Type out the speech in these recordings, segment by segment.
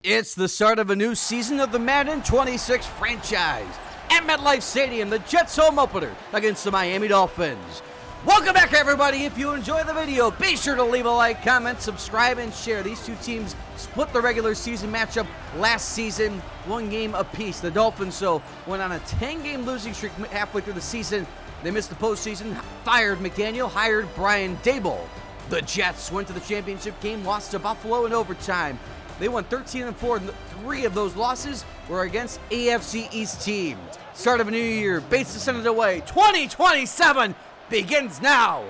It's the start of a new season of the Madden 26 franchise. At MetLife Stadium, the Jets home opener against the Miami Dolphins. Welcome back, everybody. If you enjoy the video, be sure to leave a like, comment, subscribe, and share. These two teams split the regular season matchup last season, one game apiece. The Dolphins, though, went on a 10-game losing streak halfway through the season. They missed the postseason, fired McDaniel, hired Brian Daboll. The Jets went to the championship game, lost to Buffalo in overtime. They won 13-4, and 3 of those losses were against AFC East teams. Start of a new year, Bates to send it away. 2027 begins now.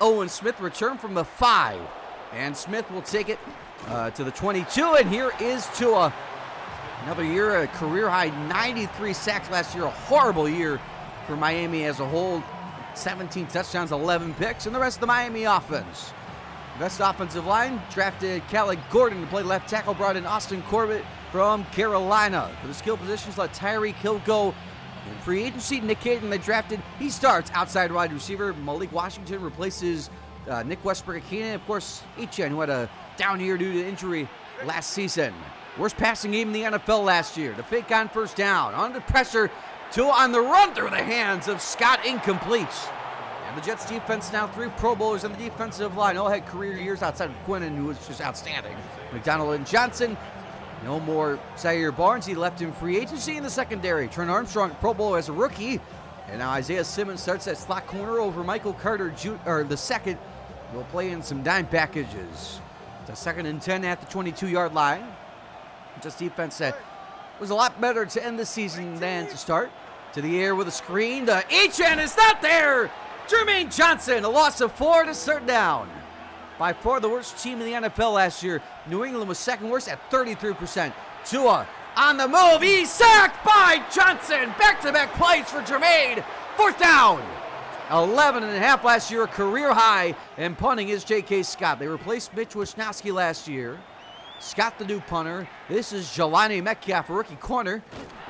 Owen Smith returned from the 5, and Smith will take it to the 22, and here is Tua. Another year, a career-high 93 sacks last year, a horrible year for Miami as a whole. 17 touchdowns, 11 picks, and the rest of the Miami offense. Best offensive line, drafted Calais Gordon to play left tackle, brought in Austin Corbett from Carolina. For the skill positions, let Tyreek Hill go. In free agency, Nick Caden, they drafted, he starts outside wide receiver. Malik Washington replaces Nick Westbrook-Ikine. Of course, Etienne, who had a down year due to injury last season. Worst passing game in the NFL last year. The fake on first down, under pressure, Tua on the run through the hands of Scott, incomplete. The Jets defense now 3 Pro Bowlers on the defensive line. All had career years outside of Quinnen, who was just outstanding. McDonald and Johnson. No more Zaire Barnes. He left in free agency in the secondary. Trent Armstrong, Pro Bowl as a rookie. And now Isaiah Simmons starts at slot corner over Michael Carter the second. Will play in some dime packages. The 2nd and 10 at the 22-yard line. Jets defense was a lot better to end the season than to start. To the air with a screen. The Etienne is not there. Jermaine Johnson, a loss of 4 to start down. By far the worst team in the NFL last year. New England was second worst at 33%. Tua on the move. He's sacked by Johnson. Back-to-back plays for Jermaine. 4th down. 11.5 last year, a career high. And punting is J.K. Scott. They replaced Mitch Wisnowski last year. Scott the new punter. This is Jelani Metcalf, a rookie corner.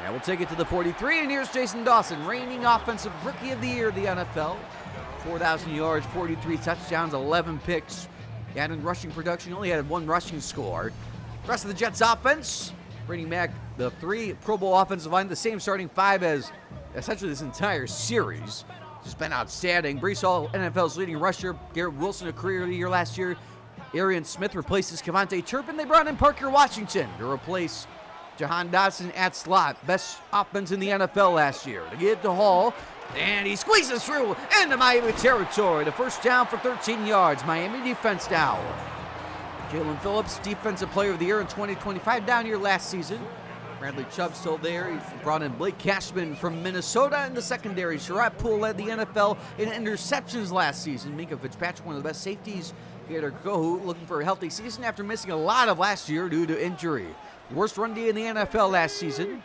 And we'll take it to the 43. And here's Jason Dawson, reigning offensive rookie of the year of the NFL. 4,000 yards, 43 touchdowns, 11 picks. He had in rushing production, only had 1 rushing score. The rest of the Jets offense, bringing back the 3 Pro Bowl offensive line, the same starting 5 as essentially this entire series. Just been outstanding. Brees Hall, NFL's leading rusher. Garrett Wilson, a career of the year last year. Arian Smith replaces Kevontae Turpin. They brought in Parker Washington to replace Jahan Dotson at slot. Best offense in the NFL last year. To give to Hall. And he squeezes through into Miami territory. The first down for 13 yards. Miami defense now. Jalen Phillips, Defensive Player of the Year in 2025, down year last season. Bradley Chubb still there. He brought in Blake Cashman from Minnesota in the secondary. Sherrod Poole led the NFL in interceptions last season. Minka Fitzpatrick, one of the best safeties. Gator Kohu looking for a healthy season after missing a lot of last year due to injury. Worst run D in the NFL last season.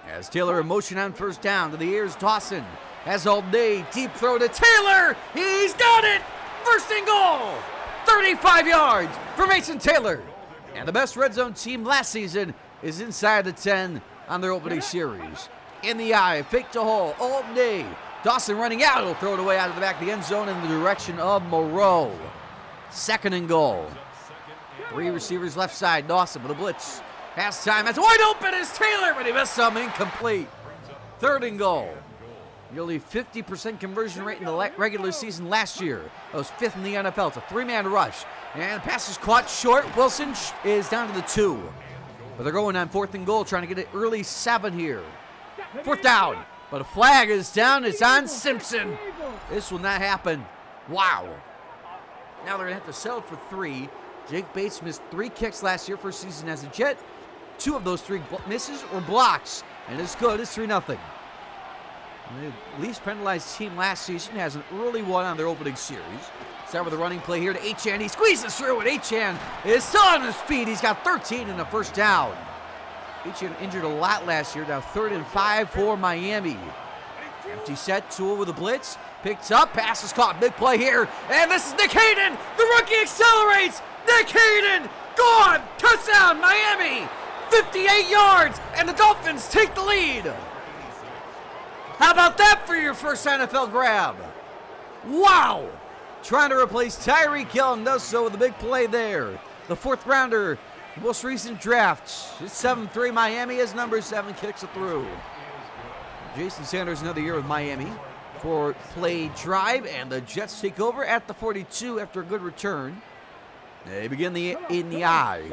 As Taylor in motion on first down. To the air is Dawson. Has all day. Deep throw to Taylor. He's got it. First and goal. 35 yards for Mason Taylor. And the best red zone team last season is inside the 10 on their opening series. In the eye. Fake to Hall. All day. Dawson running out. He'll throw it away out of the back of the end zone in the direction of Moreau. 2nd and goal. 3 receivers left side. Dawson with a blitz. Pass time. That's wide open is Taylor, but he missed some, incomplete. 3rd and goal. Nearly 50% conversion rate in the regular season last year. That was 5th in the NFL. It's a 3-man rush. And the pass is caught short. Wilson is down to the 2. But they're going on 4th and goal, trying to get an early 7 here. 4th down. But a flag is down. It's on Simpson. This will not happen. Wow. Now they're going to have to settle for 3. Jake Bates missed 3 kicks last year, first season as a Jet. 2 of those 3 misses or blocks. And it's good. It's 3-0. The least penalized team last season has an early one on their opening series. Start with a running play here to Etienne. He squeezes through, and Etienne is still on his feet. He's got 13 in the first down. Etienne injured a lot last year. Now 3rd and 5 for Miami. Empty set, Tua with a blitz. Picked up, pass is caught. Big play here. And this is Nick Hayden. The rookie accelerates. Nick Hayden, gone. Touchdown, Miami. 58 yards, and the Dolphins take the lead. How about that for your first NFL grab? Wow. Trying to replace Tyreek Hill and does so with a big play there. The 4th rounder Most recent draft, it's 7-3 Miami as number 7 kicks it through. Jason Sanders another year with Miami. 4-play drive, and the Jets take over at the 42 after a good return. They begin in the eye.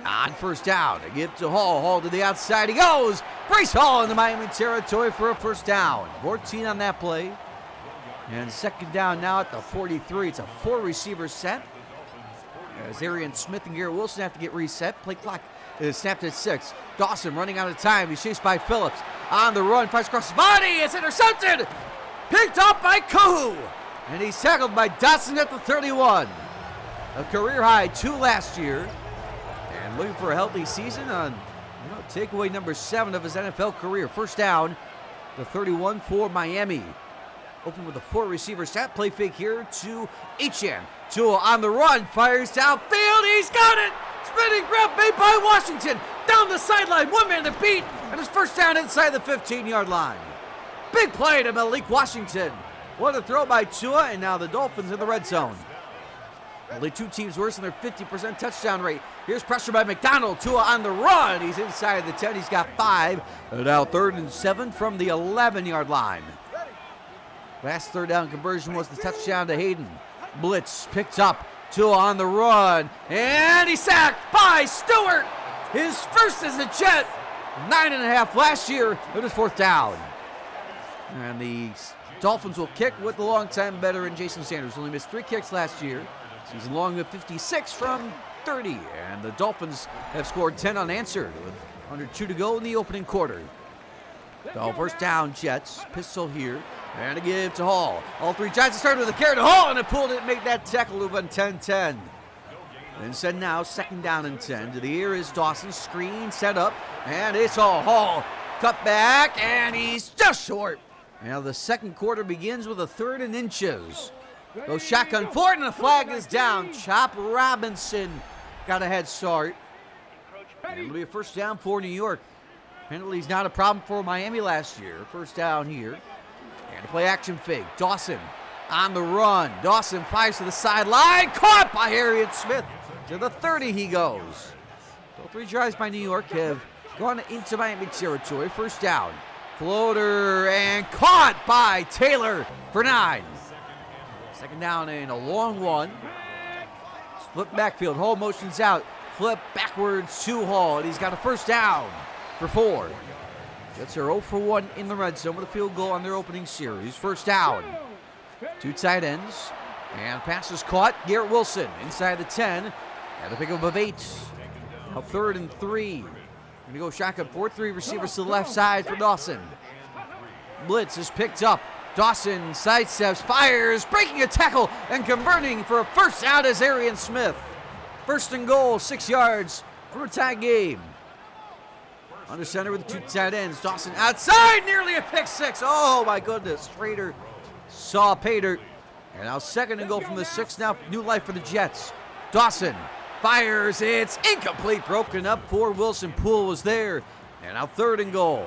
On first down, they give to Hall. Hall to the outside, he goes! Bryce Hall into Miami territory for a first down. 14 on that play. And second down now at the 43. It's a 4-receiver set. As Arian Smith and Garrett Wilson have to get reset. Play clock is snapped at 6. Dawson running out of time. He's chased by Phillips. On the run, fires across his body. It's intercepted. Picked up by Kohu. And he's tackled by Dawson at the 31. A career high 2 last year. And looking for a healthy season on takeaway number 7 of his NFL career. First down, the 31 for Miami. Open with a 4-receiver set. Play fake here to Etienne. Tua on the run, fires downfield. He's got it! Spinning grab made by Washington. Down the sideline, 1 man to beat. And his first down inside the 15-yard line. Big play to Malik Washington. What a throw by Tua, and now the Dolphins in the red zone. Only 2 teams worse than their 50% touchdown rate. Here's pressure by McDonald. Tua on the run. He's inside the 10. He's got 5. And now 3rd and 7 from the 11-yard line. Last third down conversion was the touchdown to Hayden. Blitz picked up. Tua on the run. And he's sacked by Stewart. His first as a Jet. 9.5 last year. It was 4th down. And the Dolphins will kick with the longtime veteran Jason Sanders. Only missed 3 kicks last year. Season long of 56 from 30. And the Dolphins have scored 10 unanswered with under 2 to go in the opening quarter. So first down, Jets. Pistol here. And a give to Hall. All 3 Giants started with a carry to Hall, and it pulled it, make that tackle move on 10-10. Instead now, 2nd down and 10. To the air is Dawson. Screen set up, and it's all Hall. Cut back, and he's just short. Now the second quarter begins with a 3rd and inches. Goes shotgun forward, and the flag is down. Chop Robinson got a head start. And it'll be a first down for New York. Penalties not a problem for Miami last year. First down here. And a play action fake. Dawson on the run. Dawson fires to the sideline. Caught by Arian Smith. To the 30 he goes. So 3 drives by New York have gone into Miami territory. First down. Floater and caught by Taylor for 9. Second down and a long one. Split backfield. Hall motions out. Flip backwards to Hall. And he's got a first down for 4. Jets are 0 for 1 in the red zone with a field goal on their opening series. First down. 2 tight ends. And pass is caught. Garrett Wilson inside the 10. And a pickup of 8. Now 3rd and 3. Going to go shotgun 4-3 receivers to the left side for Dawson. Blitz is picked up. Dawson sidesteps, fires, breaking a tackle, and converting for a first down is Arian Smith. First and goal, 6 yards for a tie game. Under center with the 2 tight ends. Dawson outside, nearly a pick 6. Oh my goodness, Schrader saw pay dirt. And now 2nd and goal from the 6. Now new life for the Jets. Dawson fires, it's incomplete, broken up for Wilson. Poole was there. And now 3rd and goal.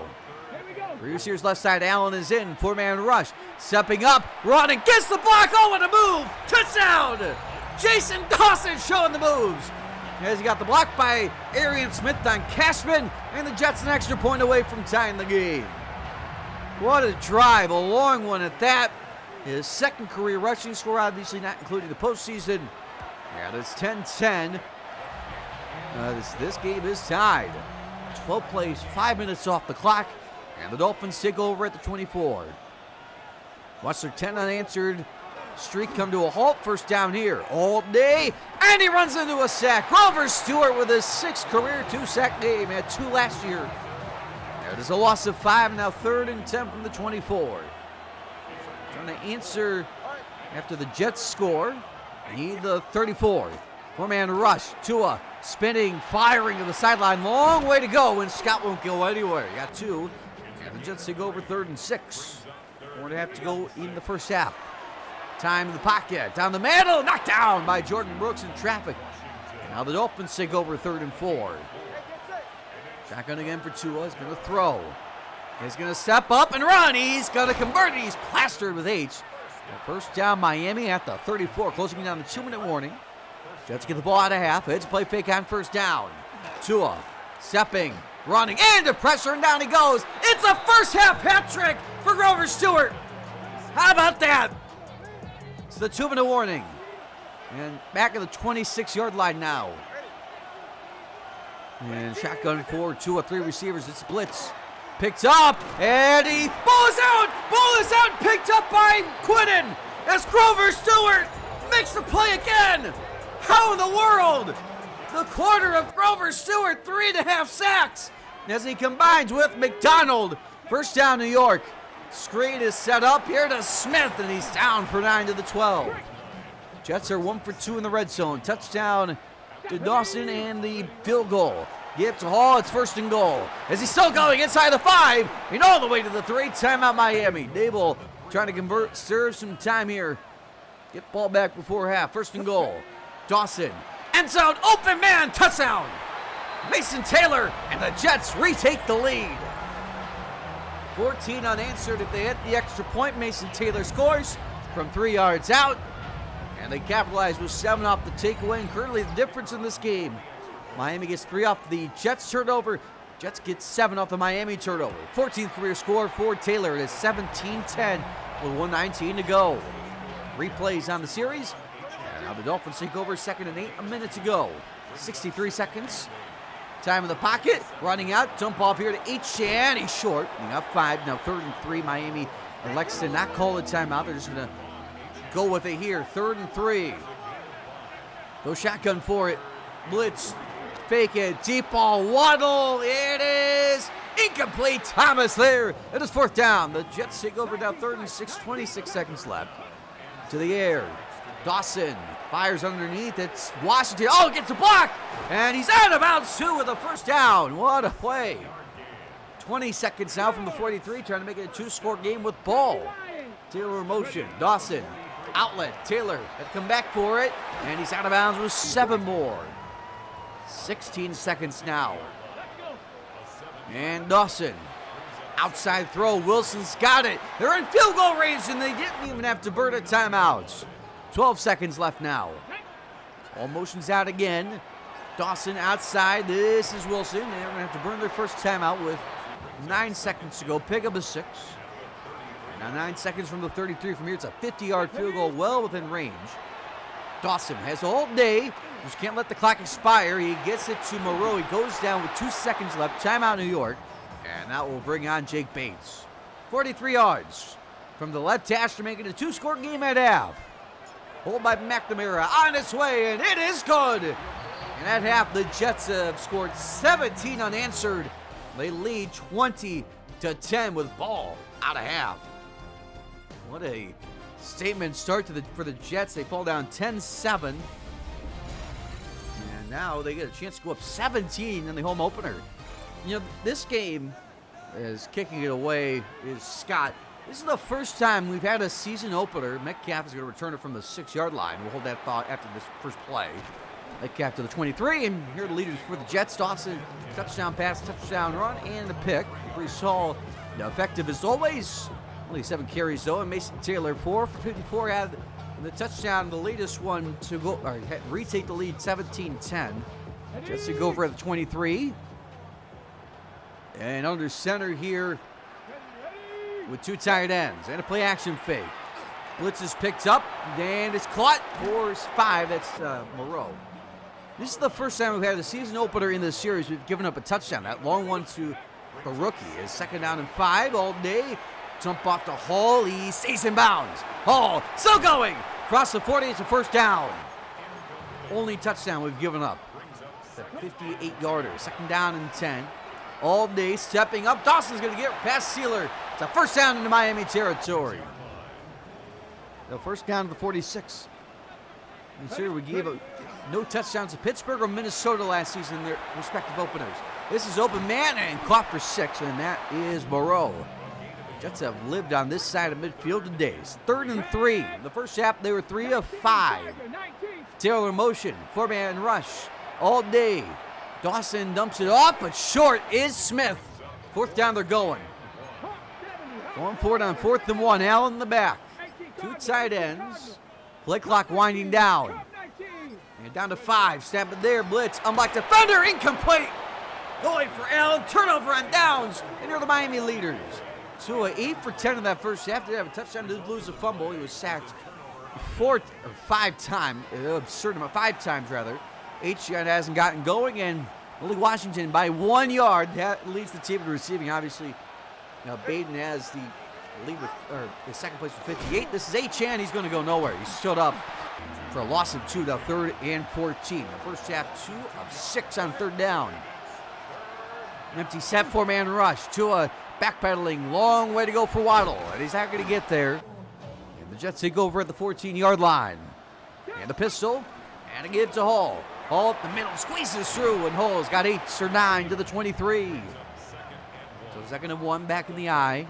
3 receivers left side, Allen is in, 4-man rush. Stepping up, running, gets the block, oh and a move, touchdown! Jason Dawson showing the moves. As he got the block by Arian Smith on Cashman, and the Jets an extra point away from tying the game. What a drive, a long one at that. His 2nd career rushing score, obviously not including the postseason. And it's 10-10. This game is tied. 12 plays, 5 minutes off the clock, and the Dolphins take over at the 24. Watch their 10 unanswered streak come to a halt. First down here all day, and he runs into a sack. Grover Stewart with his 6th career 2-sack game. He had 2 last year. There it is, a loss of 5, now 3rd and 10 from the 24. Trying to answer after the Jets score. Need the 34. 4-man rush. Tua spinning, firing to the sideline. Long way to go, and Scott won't go anywhere. You got 2, and the Jets take over 3rd and 6. 4.5 to go in the first half. Time in the pocket. Down the middle. Knocked down by Jordan Brooks in traffic. And now the Dolphins take over 3rd and 4. Shotgun again for Tua. He's going to throw. He's going to step up and run. He's going to convert. He's plastered with H. First down Miami at the 34. Closing down the 2-minute warning. Jets get the ball out of half. It's play fake on first down. Tua stepping, running, into pressure, and down he goes. It's a first half hat trick for Grover Stewart. How about that? It's the 2-minute warning. And back at the 26-yard line now. And shotgun for 2 or 3 receivers. It's blitz. Picked up, and he ball is out, picked up by Quinnen as Grover Stewart makes the play again. How in the world? The quarter of Grover Stewart, 3.5 sacks as he combines with McDonald. First down, New York. Screen is set up here to Smith, and he's down for 9 to the 12. Jets are 1 for 2 in the red zone. Touchdown to Dawson and the field goal. Give to Hall, it's 1st and goal. As he's still going inside the 5 and all the way to the 3. Timeout Miami. Dable trying to serve some time here. Get ball back before half. 1st and goal. Dawson, end zone, open man, touchdown. Mason Taylor, and the Jets retake the lead. 14 unanswered. If they hit the extra point, Mason Taylor scores from 3 yards out. And they capitalize with 7 off the takeaway, and currently the difference in this game. Miami gets 3 off the Jets turnover. Jets get 7 off the Miami turnover. 14th career score for Taylor. It is 17-10 with 1:19 to go. 3 plays on the series. And now the Dolphins take over 2nd and 8, a minute to go. 63 seconds. Time in the pocket. Running out. Dump off here to Etienne. He's short. He got 5. Now 3rd and 3. Miami elects to not call the timeout. They're just going to go with it here. 3rd and 3. Go shotgun for it. Blitz. Fake it. Deep ball. Waddle. It is incomplete. Thomas there. It is 4th down. The Jets take over now 3rd and 6. 26 seconds left. To the air. Dawson fires underneath. It's Washington. Oh, gets a block. And he's out of bounds too with a 1st down. What a play. 20 seconds now from the 43. Trying to make it a 2-score game with ball. Taylor in motion. Dawson. Outlet. Taylor had come back for it. And he's out of bounds with 7 more. 16 seconds now. And Dawson. Outside throw. Wilson's got it. They're in field goal range, and they didn't even have to burn a timeout. 12 seconds left now. All motions out again. Dawson outside. This is Wilson. They're going to have to burn their first timeout with 9 seconds to go. Pick up a 6. Now 9 seconds from the 33 from here. It's a 50-yard field goal well within range. Dawson has all day. Just can't let the clock expire. He gets it to Moreau. He goes down with 2 seconds left. Timeout New York. And that will bring on Jake Bates. 43 yards from the left hash to make it a 2-score game at half. Hold by McNamara on its way, and it is good. And at half, the Jets have scored 17 unanswered. They lead 20-10 with ball out of half. What a statement start for the Jets. They fall down 10-7. And now they get a chance to go up 17 in the home opener. You know, this game is kicking it away is Scott. This is the first time we've had a season opener. Metcalf is going to return it from the 6-yard line. We'll hold that thought after this first play. Metcalf to the 23, and here are the leaders for the Jets. Dawson, touchdown pass, touchdown run, and a pick. Brees Hall, effective as always. Only 7 carries, though, and Mason Taylor, 4 for 54, had the touchdown, the latest one to go, or retake the lead, 17-10. Jets to go over at the 23. And under center here with 2 tight ends and a play action fake. Blitz is picked up and it's caught for 5. That's Moreau. This is the first time we've had a season opener in this series. We've given up a touchdown. That long one to the rookie is 2nd down and 5 all day. Jump off to Hall. He stays in bounds. Hall still going. Across the 40. It's a 1st down. Only touchdown we've given up. It's a 58-yarder. 2nd down and 10. All day stepping up. Dawson's going to get past Sealer. It's a 1st down into Miami territory. The 1st down to the 46. And here we gave no touchdowns to Pittsburgh or Minnesota last season in their respective openers. This is open man and caught for 6, and that is Moreau. Jets have lived on this side of midfield today. It's 3rd and 3. In the first half, they were 3 of 5. Taylor in motion. 4-man rush all day. Dawson dumps it off, but short is Smith. 4th down, they're going. Going for it on 4th and 1. Allen in the back. 2 tight ends. Play clock winding down. And down to 5, snap it there, blitz, unblocked defender, incomplete. Going for Allen, turnover on downs, and they're the Miami leaders. Tua 8 for 10 in that first half. Did have a touchdown, did lose a fumble. He was sacked 5 times, absurd amount, 5 times rather. H.J. hasn't gotten going, and only Washington by 1 yard. That leads the team to receiving. Obviously, now Baden has the lead with, or the second place with 58. This is H.J. He's going to go nowhere. He stood up for a loss of 2, now 3rd and 14. The first half, 2 of 6 on 3rd down. An empty set, 4-man rush. Tua backpedaling, long way to go for Waddle, and he's not going to get there. And the Jets take over at the 14-yard line. And the pistol, and a give to Hall. Hall up the middle, squeezes through, and Hall's got 8 or 9 to the 23. So 2nd and 1, back in the eye.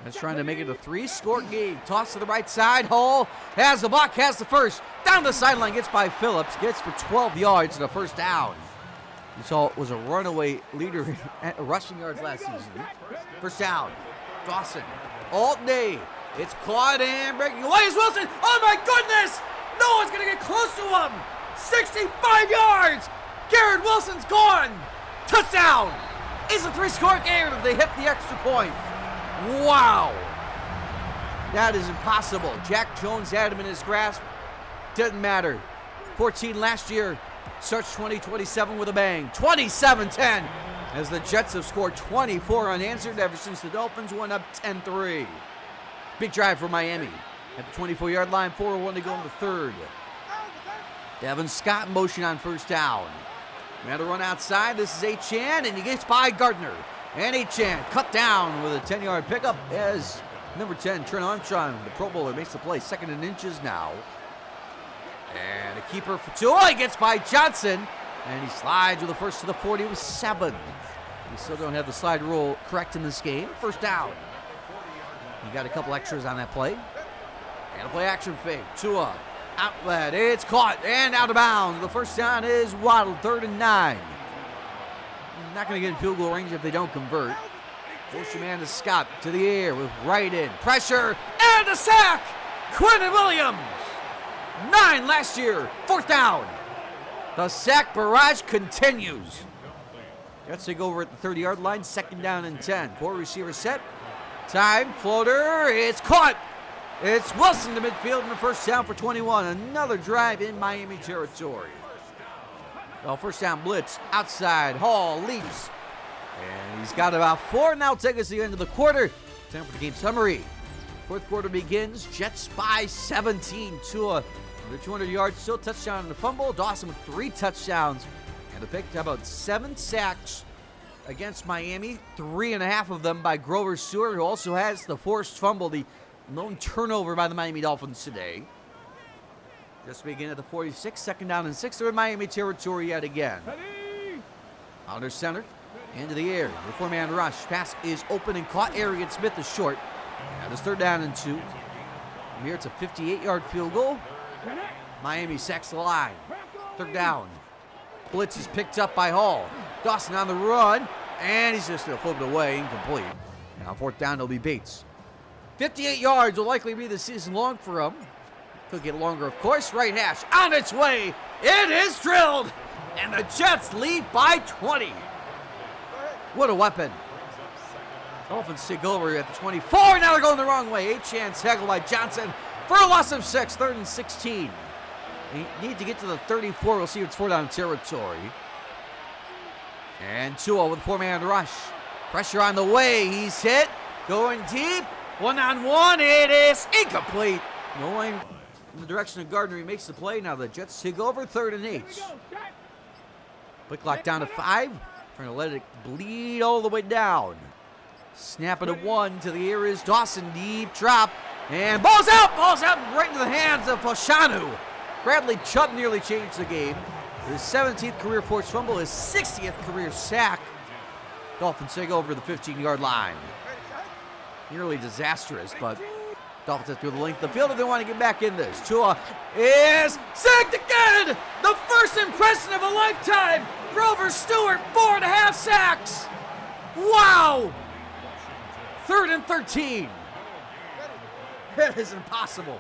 That's trying to make it a 3-score game. Toss to the right side. Hall has the block, has the first. Down the sideline, gets by Phillips. Gets for 12 yards and a first down. You saw it was a runaway leader at rushing yards last season. First down. Dawson. All day. It's caught and breaking away is Wilson. Oh my goodness! No one's going to get close to him. 65 yards. Garrett Wilson's gone. Touchdown. It's a 3-score game if they hit the extra point. Wow. That is impossible. Jack Jones had him in his grasp. Didn't matter. 14 last year. Starts 2027 with a bang. 27-10 as the Jets have scored 24 unanswered ever since the Dolphins went up 10-3. Big drive for Miami. At the 24-yard line, 4:01 to go in the 3rd. Devin Scott in motion on first down. Man to run outside. This is Achane, and he gets by Gardner. And Achane cut down with a 10-yard pickup as number 10, Trent Armstrong, the Pro Bowler, makes the play. 2nd and inches now. And a keeper for Tua. He gets by Johnson, and he slides with the first to the 40 with 7. We still don't have the slide rule correct in this game. First down. You got a couple extras on that play. And a play action fake. Tua, outlet. It's caught and out of bounds. The first down is Waddle, 3rd and 9. Not going to get in field goal range if they don't convert. Motion man to Scott to the air with right in. Pressure and a sack. Quentin Williams. 9 last year. 4th down. The sack barrage continues. Jets take over at the 30-yard line. 2nd down and 10. 4 receivers set. Time, floater, it's caught. It's Wilson to midfield and the first down for 21. Another drive in Miami territory. Well, first down blitz, outside, Hall leaps. And he's got about 4, now take us to the end of the quarter. Time for the game summary. 4th quarter begins, Jets by 17. Tua, under 200 yards, still touchdown and a fumble. Dawson with 3 touchdowns and a pick. How about 7 sacks against Miami, 3.5 of them by Grover Stewart, who also has the forced fumble, the lone turnover by the Miami Dolphins today. Just begin at the 46, 2nd down and 6. They're in Miami territory yet again. Under center, into the air, the 4-man rush. Pass is open and caught. Arian Smith is short. And it's 3rd down and 2. From here, it's a 58-yard field goal. Miami sacks the line. 3rd down. Blitz is picked up by Hall. Dawson on the run, and he's just going to flip it away, incomplete. Now 4th down, it'll be Bates. 58 yards will likely be the season long for him. Could get longer, of course. Right hash on its way. It is drilled, and the Jets lead by 20. What a weapon. Dolphins take over at the 24. Now they're going the wrong way. 8-chance tackled by Johnson for a loss of 6, 3rd and 16. They need to get to the 34. We'll see if it's 4 down territory. And Tua with a 4-man rush. Pressure on the way. He's hit. Going deep. 1-on-1. It is incomplete. Going in the direction of Gardner. He makes the play. Now the Jets take over. 3rd and 8. Quick clock down to 5. Trying to let it bleed all the way down. Snap it at 1. To the air is Dawson. Deep drop. And ball's out. Ball's out right into the hands of Fashanu. Bradley Chubb nearly changed the game. His 17th career forced fumble, his 60th career sack. Dolphins take over the 15-yard line. Nearly disastrous, but Dolphins have to go the length of the field if they want to get back in this. Tua is sacked again! The first impression of a lifetime! Grover Stewart, 4.5 sacks! Wow! 3rd and 13. That is impossible.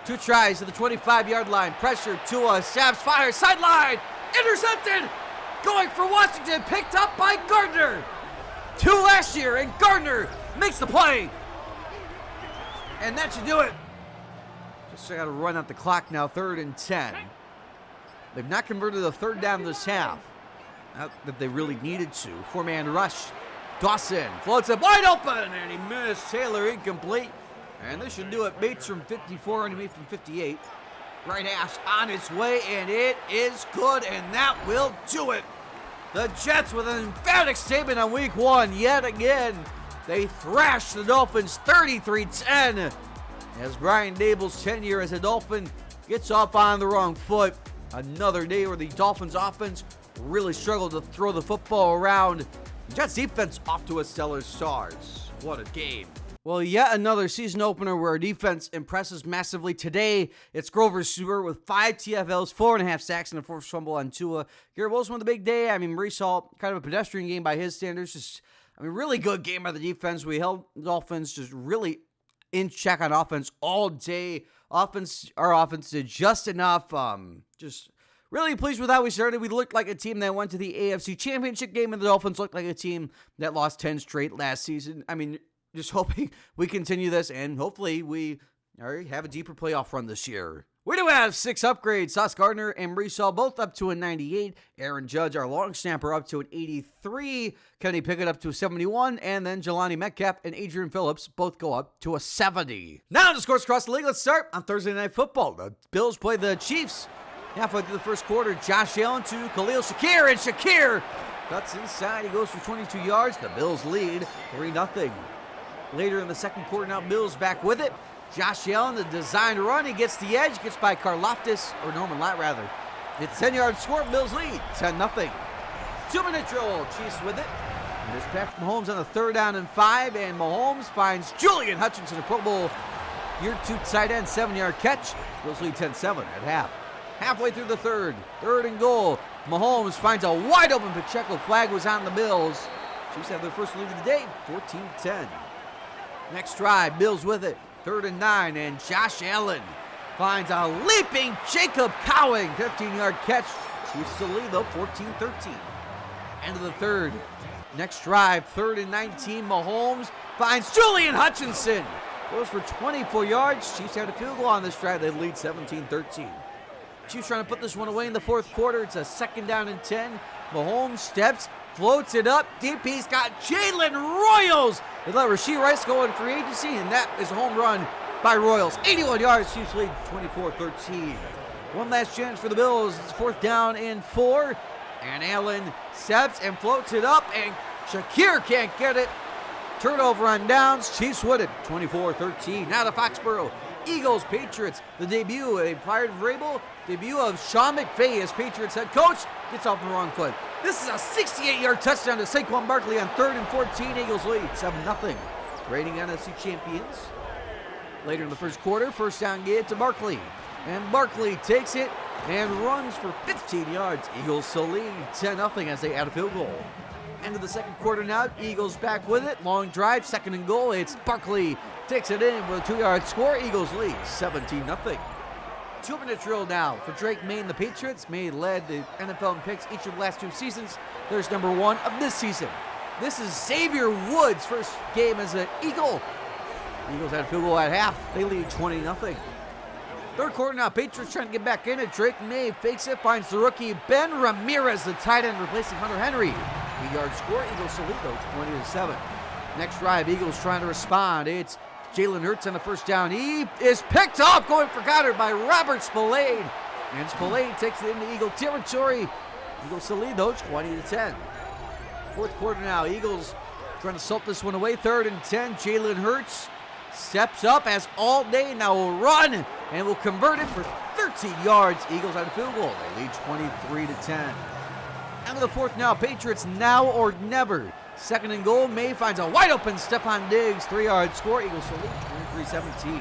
2 tries to the 25-yard line. Pressure. Tua snaps, fires, sideline. Intercepted. Going for Washington. Picked up by Gardner. 2 last year, and Gardner makes the play. And that should do it. Just got to run out the clock now. 3rd and 10. They've not converted a 3rd down this half. Not that they really needed to. 4-man rush. Dawson floats it wide open, and he missed. Taylor incomplete. And this should do it. Bates from 54, underneath from 58. Right hash on its way, and it is good, and that will do it. The Jets with an emphatic statement on week 1 yet again. They thrashed the Dolphins 33-10 as Brian Dable's tenure as a Dolphin gets off on the wrong foot. Another day where the Dolphins offense really struggled to throw the football around. The Jets defense off to a stellar start. What a game. Well, yet another season opener where our defense impresses massively. Today, it's Grover Stewart with 5 TFLs, 4.5 sacks, and a forced fumble on Tua. Garrett Wilson with a big day. I mean, Maurice Hall, kind of a pedestrian game by his standards. Just, really good game by the defense. We held the Dolphins just really in check on offense all day. Our offense did just enough. Just really pleased with how we started. We looked like a team that went to the AFC Championship game, and the Dolphins looked like a team that lost 10 straight last season. Just hoping we continue this, and hopefully we have a deeper playoff run this year. We do have 6 upgrades. Sauce Gardner and Maurice Hall both up to a 98. Aaron Judge, our long snapper, up to an 83. Kenny Pickett up to a 71. And then Jelani Metcalf and Adrian Phillips both go up to a 70. Now the scores across the league. Let's start on Thursday Night Football. The Bills play the Chiefs. Halfway through the first quarter, Josh Allen to Khalil Shakir, and Shakir cuts inside. He goes for 22 yards. The Bills lead 3-0. Later in the second quarter, now Bills back with it. Josh Allen, the designed run. He gets the edge, gets by Norman Lott rather. It's 10-yard score, Bills lead, 10-0. 2-minute drill, Chiefs with it. And it's Patrick Mahomes on a 3rd down and 5, and Mahomes finds Julian Hutchinson, a Pro Bowl year 2 tight end, 7-yard catch. Bills lead 10-7 at half. Halfway through the 3rd and goal. Mahomes finds a wide open Pacheco. Flag was on the Bills. Chiefs have their first lead of the day, 14-10. Next drive, Bills with it. 3rd and 9, and Josh Allen finds a leaping Jacob Cowing. 15-yard catch. Chiefs to lead, though, 14-13. End of the 3rd. Next drive, 3rd and 19. Mahomes finds Julian Hutchinson. Goes for 24 yards. Chiefs had a field goal on this drive. They lead 17-13. Chiefs trying to put this one away in the 4th quarter. It's a 2nd down and 10. Mahomes steps, floats it up deep. He's got Jalen Royals. They let Rashee Rice go in free agency, and that is a home run by Royals. 81 yards, Chiefs lead 24-13. One last chance for the Bills. It's 4th down and 4. And Allen steps and floats it up, and Shakir can't get it. Turnover on downs. Chiefs with it, 24-13. Now to Foxborough. Eagles, Patriots, the debut. They fired Vrabel. Debut of Sean McVay as Patriots head coach. Gets off the wrong foot. This is a 68-yard touchdown to Saquon Barkley on 3rd and 14. Eagles lead 7-0. Reigning NFC champions. Later in the first quarter, 1st down give to Barkley. And Barkley takes it and runs for 15 yards. Eagles still lead 10-0 as they add a field goal. End of the second quarter now. Eagles back with it. Long drive, 2nd and goal. It's Barkley. Takes it in with a 2-yard score. Eagles lead 17-0. 2-minute drill now for Drake May and the Patriots. May led the NFL in picks each of the last 2 seasons. There's number 1 of this season. This is Xavier Woods' first game as an Eagle. Eagles had a field goal at half. They lead 20-0. 3rd quarter now. Patriots trying to get back in it. Drake May fakes it, finds the rookie Ben Ramirez, the tight end, replacing Hunter Henry. 3-yard score. Eagles to lead though, 20-7. Next drive, Eagles trying to respond. It's Jalen Hurts on the 1st down. He is picked off, going for Goddard by Robert Spillane. And Spillane takes it into Eagle territory. Eagles to lead though, 20-10. 4th quarter now. Eagles trying to salt this one away. 3rd and 10. Jalen Hurts steps up as all day now will run and will convert it for 13 yards. Eagles had a field goal. They lead 23-10. End of the 4th now. Patriots now or never. 2nd and goal. May finds a wide open Stephon Diggs. 3-yard score. Eagles to lead 23-17.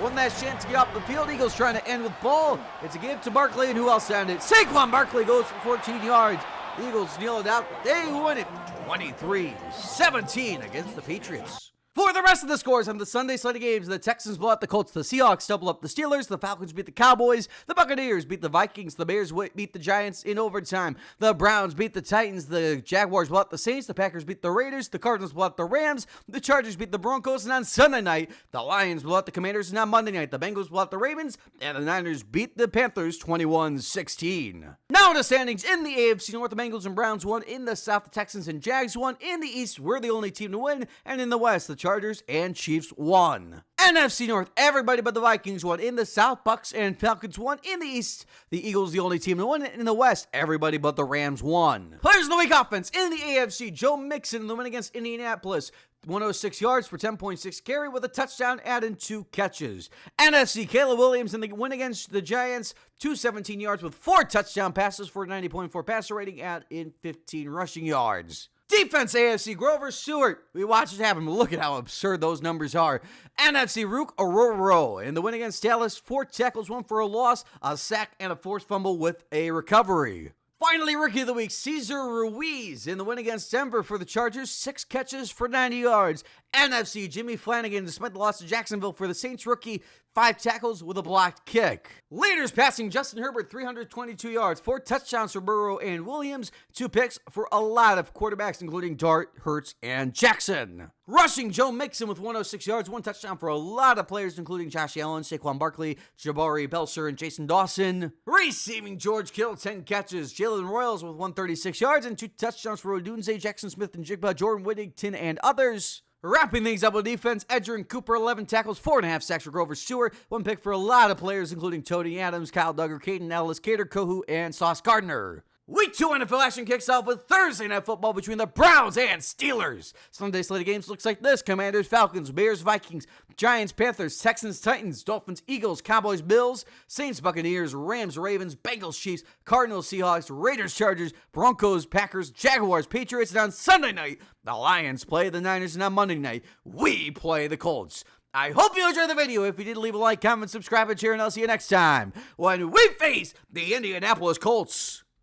One last chance to get off the field. Eagles trying to end with ball. It's a give to Barkley, and who else found it? Saquon Barkley goes for 14 yards. The Eagles kneel it out. They win it 23-17 against the Patriots. For the rest of the scores on the Sunday slate of games, the Texans blow out the Colts, the Seahawks double up the Steelers, the Falcons beat the Cowboys, the Buccaneers beat the Vikings, the Bears beat the Giants in overtime, the Browns beat the Titans, the Jaguars blow out the Saints, the Packers beat the Raiders, the Cardinals blow out the Rams, the Chargers beat the Broncos, and on Sunday night, the Lions blow out the Commanders, and on Monday night, the Bengals blow out the Ravens, and the Niners beat the Panthers 21-16. Now in the standings in the AFC North, the Bengals and Browns won. In the South, the Texans and Jags won. In the East, we're the only team to win, and in the West, the Chargers and Chiefs won. NFC North, everybody but the Vikings won. In the South, Bucks and Falcons won. In the East, the Eagles the only team to win. In the West, everybody but the Rams won. Players of the Week offense in the AFC, Joe Mixon in the win against Indianapolis. 106 yards for 10.6 carry with a touchdown and 2 catches. NFC, Caleb Williams in the win against the Giants, 217 yards with 4 touchdown passes for a 90.4 passer rating in 15 rushing yards. Defense AFC, Grover Stewart. We watched it happen. Look at how absurd those numbers are. NFC, Rook Ororo in the win against Dallas, 4 tackles, 1 for a loss, a sack, and a forced fumble with a recovery. Finally, Rookie of the Week, Cesar Ruiz in the win against Denver for the Chargers, 6 catches for 90 yards. NFC, Jimmy Flanagan, despite the loss to Jacksonville for the Saints rookie, 5 tackles with a blocked kick. Leaders passing, Justin Herbert, 322 yards, 4 touchdowns for Burrow and Williams, 2 picks for a lot of quarterbacks, including Dart, Hurts, and Jackson. Rushing, Joe Mixon with 106 yards, 1 touchdown for a lot of players, including Josh Allen, Saquon Barkley, Jabari Belser, and Jason Dawson. Receiving, George Kittle, 10 catches. Jalen Royals with 136 yards and 2 touchdowns for Odunze, Jackson Smith, and Jigba, Jordan Whittington, and others. Wrapping things up with defense, Edgerrin Cooper, 11 tackles, 4.5 sacks for Grover Stewart, 1 pick for a lot of players, including Tony Adams, Kyle Duggar, Caden Ellis, Cater Kohu, and Sauce Gardner. Week 2 NFL action kicks off with Thursday Night Football between the Browns and Steelers. Sunday slate of games looks like this: Commanders, Falcons, Bears, Vikings, Giants, Panthers, Texans, Titans, Dolphins, Eagles, Cowboys, Bills, Saints, Buccaneers, Rams, Ravens, Bengals, Chiefs, Cardinals, Seahawks, Raiders, Chargers, Broncos, Packers, Jaguars, Patriots, and on Sunday night, the Lions play the Niners, and on Monday night, we play the Colts. I hope you enjoyed the video. If you did, leave a like, comment, subscribe, and share, and I'll see you next time when we face the Indianapolis Colts.